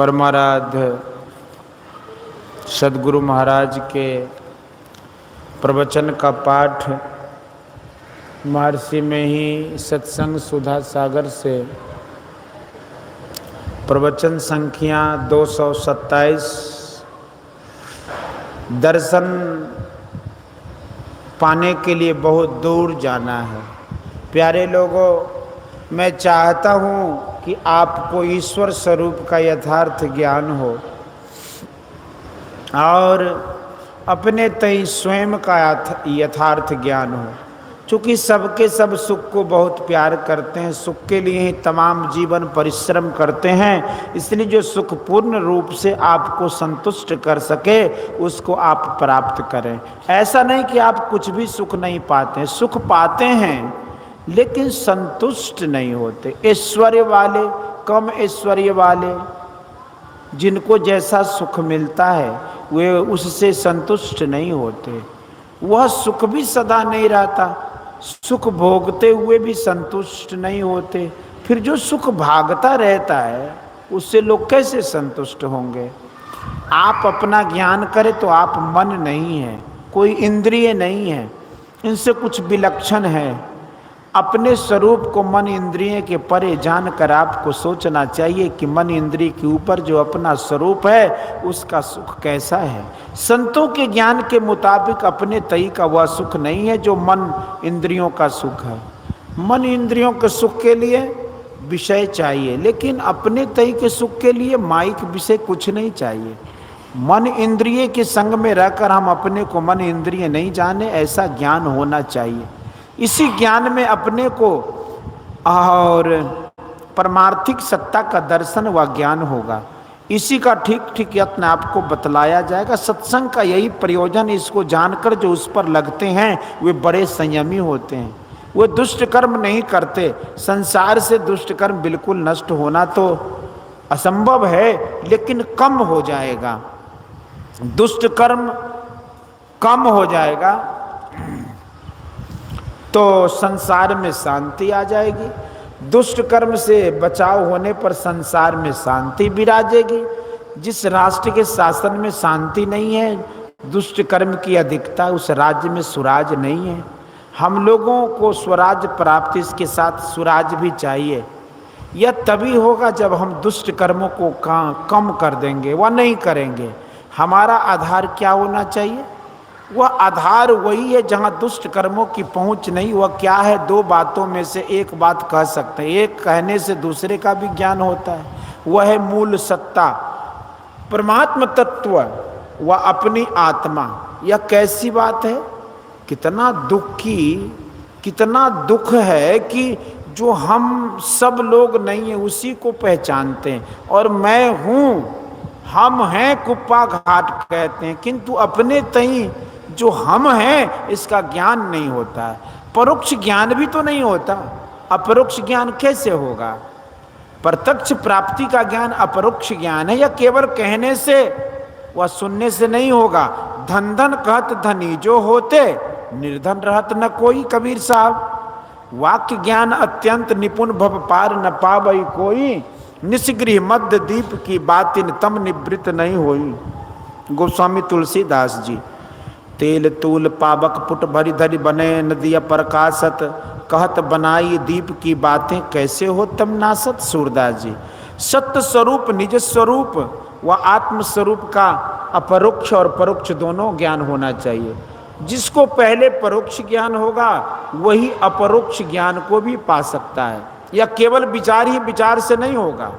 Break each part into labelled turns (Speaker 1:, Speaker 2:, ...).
Speaker 1: परमाराध्य सद्गुरु महाराज के प्रवचन का पाठ महर्षि में ही सत्संग सुधा सागर से प्रवचन संख्या 227। दर्शन पाने के लिए बहुत दूर जाना है। प्यारे लोगों, मैं चाहता हूँ कि आपको ईश्वर स्वरूप का यथार्थ ज्ञान हो और अपने तय स्वयं का यथार्थ ज्ञान हो। चूँकि सबके सब सुख को बहुत प्यार करते हैं, सुख के लिए ही तमाम जीवन परिश्रम करते हैं, इसलिए जो सुख पूर्ण रूप से आपको संतुष्ट कर सके उसको आप प्राप्त करें। ऐसा नहीं कि आप कुछ भी सुख नहीं पाते, सुख पाते हैं लेकिन संतुष्ट नहीं होते। ऐश्वर्य वाले, कम ऐश्वर्य वाले, जिनको जैसा सुख मिलता है वे उससे संतुष्ट नहीं होते। वह सुख भी सदा नहीं रहता, सुख भोगते हुए भी संतुष्ट नहीं होते। फिर जो सुख भागता रहता है उससे लोग कैसे संतुष्ट होंगे? आप अपना ज्ञान करें तो आप मन नहीं है, कोई इंद्रिय नहीं है, इनसे कुछ विलक्षण है। अपने स्वरूप को मन इंद्रिय के परे जानकर आपको सोचना चाहिए कि मन इंद्रिय के ऊपर जो अपना स्वरूप है उसका सुख कैसा है। संतों के ज्ञान के मुताबिक अपने तई का वह सुख नहीं है जो मन इंद्रियों का सुख है। मन इंद्रियों के सुख के लिए विषय चाहिए, लेकिन अपने तई के सुख के लिए माइक विषय कुछ नहीं चाहिए। मन इंद्रिय के संग में रहकर हम अपने को मन इंद्रिय नहीं जाने, ऐसा ज्ञान होना चाहिए। इसी ज्ञान में अपने को और परमार्थिक सत्ता का दर्शन व ज्ञान होगा। इसी का ठीक ठीक यत्न आपको बतलाया जाएगा। सत्संग का यही प्रयोजन। इसको जानकर जो उस पर लगते हैं वे बड़े संयमी होते हैं, वे दुष्ट कर्म नहीं करते। संसार से दुष्ट कर्म बिल्कुल नष्ट होना तो असंभव है, लेकिन कम हो जाएगा, दुष्ट कर्म कम हो जाएगा तो संसार में शांति आ जाएगी। दुष्ट कर्म से बचाव होने पर संसार में शांति विराजेगी। जिस राष्ट्र के शासन में शांति नहीं है, दुष्ट कर्म की अधिकता, उस राज्य में सुराज नहीं है। हम लोगों को स्वराज प्राप्ति, इसके साथ सुराज भी चाहिए। यह तभी होगा जब हम दुष्ट कर्मों को कम कर देंगे, वह नहीं करेंगे। हमारा आधार क्या होना चाहिए? वह आधार वही है जहाँ दुष्ट कर्मों की पहुँच नहीं। वह क्या है? दो बातों में से एक बात कह सकते हैं, एक कहने से दूसरे का भी ज्ञान होता है। वह है मूल सत्ता, परमात्म तत्व व अपनी आत्मा। यह कैसी बात है? कितना दुख है कि जो हम सब लोग नहीं है उसी को पहचानते हैं, और मैं हूँ, हम हैं कुप्पा घाट कहते हैं, किंतु अपने तई जो हम हैं इसका ज्ञान नहीं होता है। परोक्ष ज्ञान भी तो नहीं होता, अपरोक्ष ज्ञान कैसे होगा? प्रत्यक्ष प्राप्ति का ज्ञान अपरोक्ष ज्ञान है। या केवल कहने से वह सुनने से नहीं होगा। धन धन कहत धनी जो होते, निर्धन रहत न कोई। कबीर साहब, वाक्य ज्ञान अत्यंत निपुण भव पार न पावई कोई। निष्गृह मध्य दीप की बातिन तम निवृत्त नहीं होई। गोस्वामी तुलसीदास जी। तेल तूल पावक पुट भरी धरी बने नदिया प्रकाशत, कहत बनाई दीप की बातें कैसे हो तम नासत। सूरदास जी। सत्य स्वरूप निज स्वरूप व आत्म स्वरूप का अपरोक्ष और परोक्ष दोनों ज्ञान होना चाहिए। जिसको पहले परोक्ष ज्ञान होगा वही अपरोक्ष ज्ञान को भी पा सकता है। या केवल विचार ही विचार से नहीं होगा।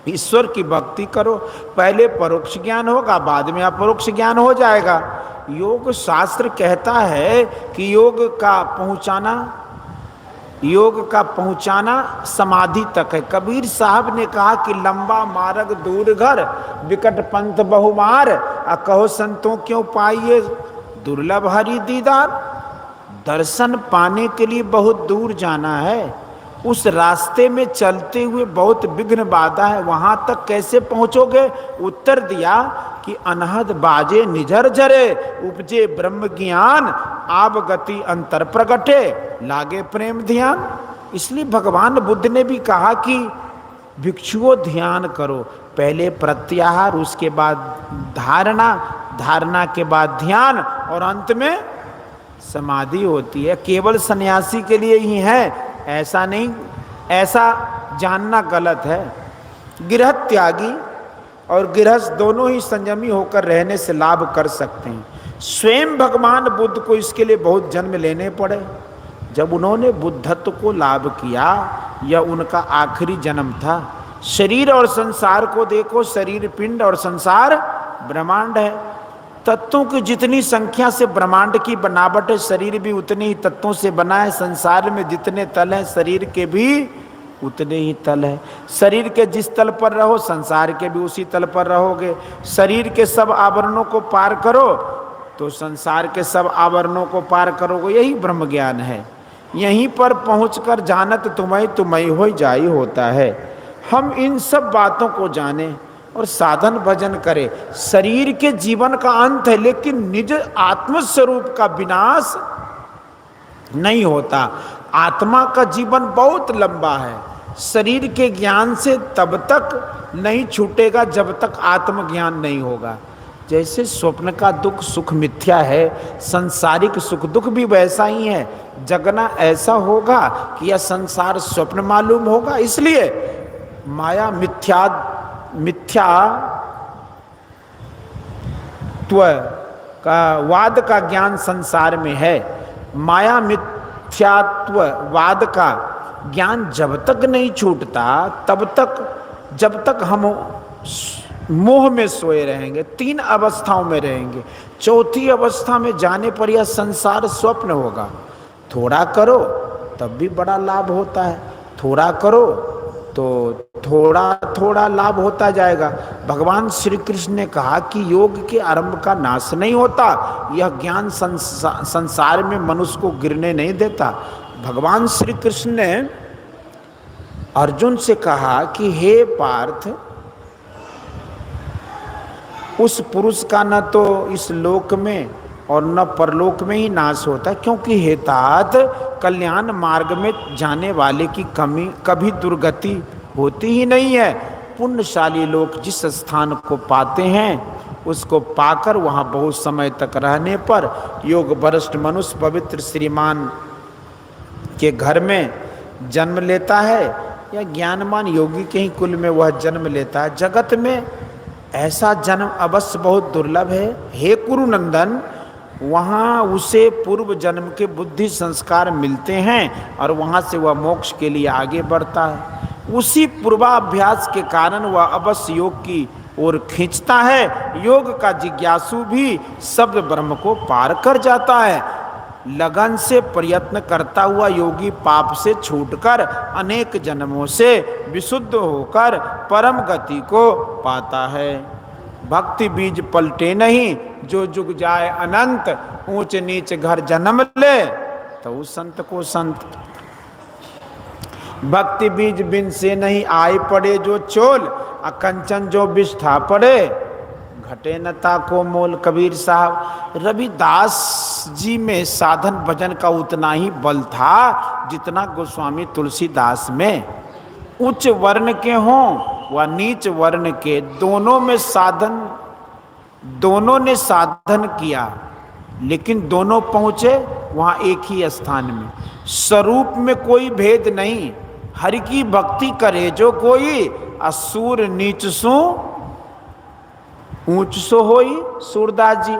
Speaker 1: ईश्वर की भक्ति करो, पहले परोक्ष ज्ञान होगा, बाद में अपरोक्ष ज्ञान हो जाएगा। योग शास्त्र कहता है कि योग का पहुंचाना समाधि तक है। कबीर साहब ने कहा कि लंबा मार्ग दूर घर, विकट पंथ बहुमार, कहो संतों क्यों पाइए दुर्लभ हरि दीदार। दर्शन पाने के लिए बहुत दूर जाना है, उस रास्ते में चलते हुए बहुत विघ्न बाधा है, वहां तक कैसे पहुंचोगे? उत्तर दिया कि अनहद बाजे निझर झरे, उपजे ब्रह्म ज्ञान, आब गति अंतर प्रगटे, लागे प्रेम ध्यान। इसलिए भगवान बुद्ध ने भी कहा कि भिक्षुओं ध्यान करो, पहले प्रत्याहार, उसके बाद धारणा, धारणा के बाद ध्यान और अंत में समाधि होती है। केवल सन्यासी के लिए ही है ऐसा नहीं, ऐसा जानना गलत है। गृहस्थ त्यागी और गृहस्थ दोनों ही संयमी होकर रहने से लाभ कर सकते हैं। स्वयं भगवान बुद्ध को इसके लिए बहुत जन्म लेने पड़े। जब उन्होंने बुद्धत्व को लाभ किया, यह उनका आखिरी जन्म था। शरीर और संसार को देखो, शरीर पिंड और संसार ब्रह्मांड है। तत्वों की जितनी संख्या से ब्रह्मांड की बनावट है, शरीर भी उतने ही तत्वों से बना है। संसार में जितने तल हैं, शरीर के भी उतने ही तल है। शरीर के जिस तल पर रहो, संसार के भी उसी तल पर रहोगे। शरीर के सब आवरणों को पार करो तो संसार के सब आवरणों को पार करोगे। यही ब्रह्म ज्ञान है। यहीं पर पहुंचकर जानत तुम्हें तुम्हें हो जाई होता है। हम इन सब बातों को जाने और साधन भजन करें। शरीर के जीवन का अंत है, लेकिन निज आत्मस्वरूप का विनाश नहीं होता। आत्मा का जीवन बहुत लंबा है। शरीर के ज्ञान से तब तक नहीं छूटेगा जब तक आत्मज्ञान नहीं होगा। जैसे स्वप्न का दुख सुख मिथ्या है, सांसारिक सुख दुख भी वैसा ही है। जगना ऐसा होगा कि यह संसार स्वप्न मालूम होगा। इसलिए माया मिथ्यात्व का वाद का ज्ञान संसार में है। माया मिथ्यात्ववाद का ज्ञान जब तक नहीं छूटता तब तक, जब तक हम मोह में सोए रहेंगे, तीन अवस्थाओं में रहेंगे। चौथी अवस्था में जाने पर यह संसार स्वप्न होगा। थोड़ा करो तब भी बड़ा लाभ होता है, थोड़ा करो तो थोड़ा थोड़ा लाभ होता जाएगा। भगवान श्री कृष्ण ने कहा कि योग के आरंभ का नाश नहीं होता। यह ज्ञान संसार में मनुष्य को गिरने नहीं देता। भगवान श्री कृष्ण ने अर्जुन से कहा कि हे पार्थ, उस पुरुष का न तो इस लोक में और न परलोक में ही नाश होता, क्योंकि हेतात कल्याण मार्ग में जाने वाले की कभी दुर्गति होती ही नहीं है। पुण्यशाली लोग जिस स्थान को पाते हैं उसको पाकर वहाँ बहुत समय तक रहने पर योग भ्रष्ट मनुष्य पवित्र श्रीमान के घर में जन्म लेता है या ज्ञानमान योगी के ही कुल में वह जन्म लेता है। जगत में ऐसा जन्म अवश्य बहुत दुर्लभ है। हे कुरुनंदन, वहाँ उसे पूर्व जन्म के बुद्धि संस्कार मिलते हैं और वहाँ से वह मोक्ष के लिए आगे बढ़ता है। उसी पूर्वाभ्यास के कारण वह अवश्य योग की ओर खींचता है। योग का जिज्ञासु भी शब्द ब्रह्म को पार कर जाता है। लगन से प्रयत्न करता हुआ योगी पाप से छूटकर अनेक जन्मों से विशुद्ध होकर परम गति को पाता है। भक्ति बीज पलटे नहीं, जो जुग जाए अनंत, ऊंच नीच घर जन्म ले तो उस संत को संत। भक्ति बीज बिन से नहीं आए पड़े जो चोल, अकंचन जो बिष्ठा पड़े घटे नता को मोल। कबीर साहब, रविदास जी में साधन भजन का उतना ही बल था जितना गोस्वामी तुलसीदास में। उच्च वर्ण के हों व नीच वर्ण के, दोनों ने साधन किया, लेकिन दोनों पहुंचे वहां एक ही स्थान में। स्वरूप में कोई भेद नहीं। हरि की भक्ति करे जो कोई, असुर नीच सो ऊंच सो होई। सूरदास जी,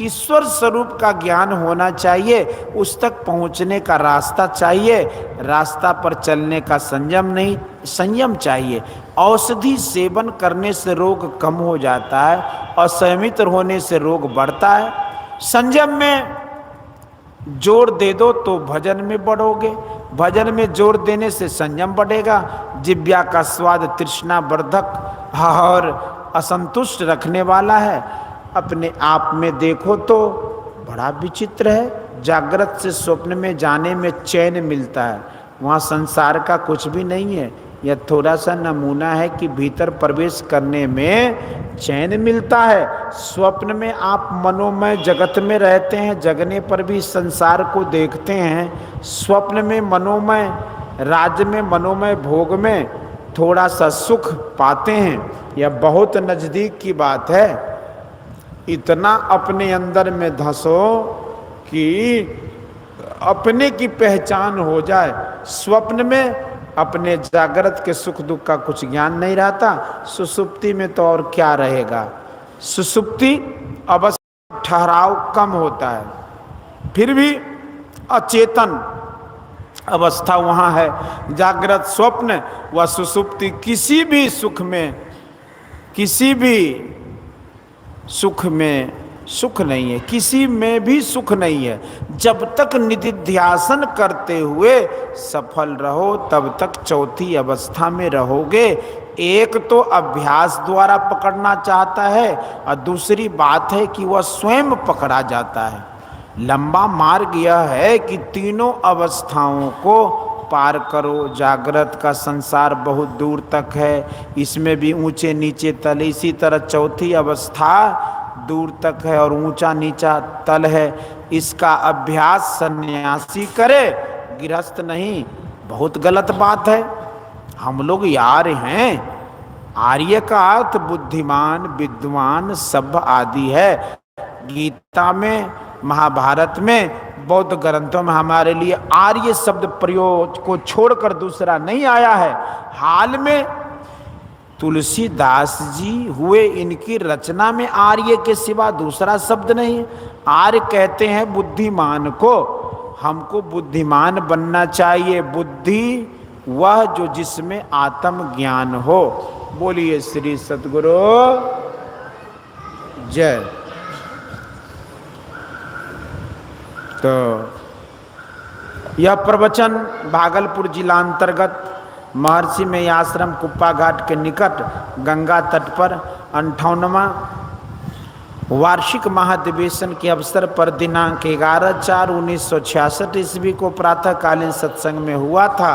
Speaker 1: ईश्वर स्वरूप का ज्ञान होना चाहिए, उस तक पहुंचने का रास्ता चाहिए। रास्ता पर चलने का संयम चाहिए। औषधि सेवन करने से रोग कम हो जाता है और संयमित होने से रोग बढ़ता है। संयम में जोर दे दो तो भजन में बढ़ोगे, भजन में जोर देने से संयम बढ़ेगा। जिब्या का स्वाद तृष्णा वर्धक और असंतुष्ट रखने वाला है। अपने आप में देखो तो बड़ा विचित्र है। जागृत से स्वप्न में जाने में चैन मिलता है, वहाँ संसार का कुछ भी नहीं है। यह थोड़ा सा नमूना है कि भीतर प्रवेश करने में चैन मिलता है। स्वप्न में आप मनोमय जगत में रहते हैं, जगने पर भी संसार को देखते हैं। स्वप्न में मनोमय राज्य में, मनोमय भोग में थोड़ा सा सुख पाते हैं, यह बहुत नज़दीक की बात है। इतना अपने अंदर में धंसो कि अपने की पहचान हो जाए। स्वप्न में अपने जागृत के सुख दुख का कुछ ज्ञान नहीं रहता, सुसुप्ति में तो और क्या रहेगा। सुसुप्ति अवस्था ठहराव कम होता है, फिर भी अचेतन अवस्था वहाँ है। जागृत स्वप्न व सुसुप्ति किसी भी सुख में, किसी भी सुख में सुख नहीं है, किसी में भी सुख नहीं है। जब तक निधिध्यासन करते हुए सफल रहो तब तक चौथी अवस्था में रहोगे। एक तो अभ्यास द्वारा पकड़ना चाहता है और दूसरी बात है कि वह स्वयं पकड़ा जाता है। लंबा मार्ग यह है कि तीनों अवस्थाओं को पार करो। जागृत का संसार बहुत दूर तक है, इसमें भी ऊंचे नीचे तल, इसी तरह चौथी अवस्था दूर तक है और ऊंचा नीचा तल है। इसका अभ्यास सन्यासी करे, गृहस्थ नहीं। बहुत गलत बात है। हम लोग यार हैं। आर्य का अर्थ बुद्धिमान, विद्वान, सभ्य आदि है। गीता में, महाभारत में, बौद्ध ग्रंथों में हमारे लिए आर्य शब्द प्रयोग को छोड़कर दूसरा नहीं आया है। हाल में तुलसीदास जी हुए, इनकी रचना में आर्य के सिवा दूसरा शब्द नहीं। आर्य कहते हैं बुद्धिमान को। हमको बुद्धिमान बनना चाहिए। बुद्धि वह जो जिसमें आत्म ज्ञान हो। बोलिए श्री सतगुरु जय। तो यह प्रवचन भागलपुर जिला अंतर्गत महर्षि में आश्रम कुप्पा घाट के निकट गंगा तट पर 58वां वार्षिक महाधिवेशन के अवसर पर दिनांक 11/4/1966 ईस्वी को प्रातःकालीन सत्संग में हुआ था।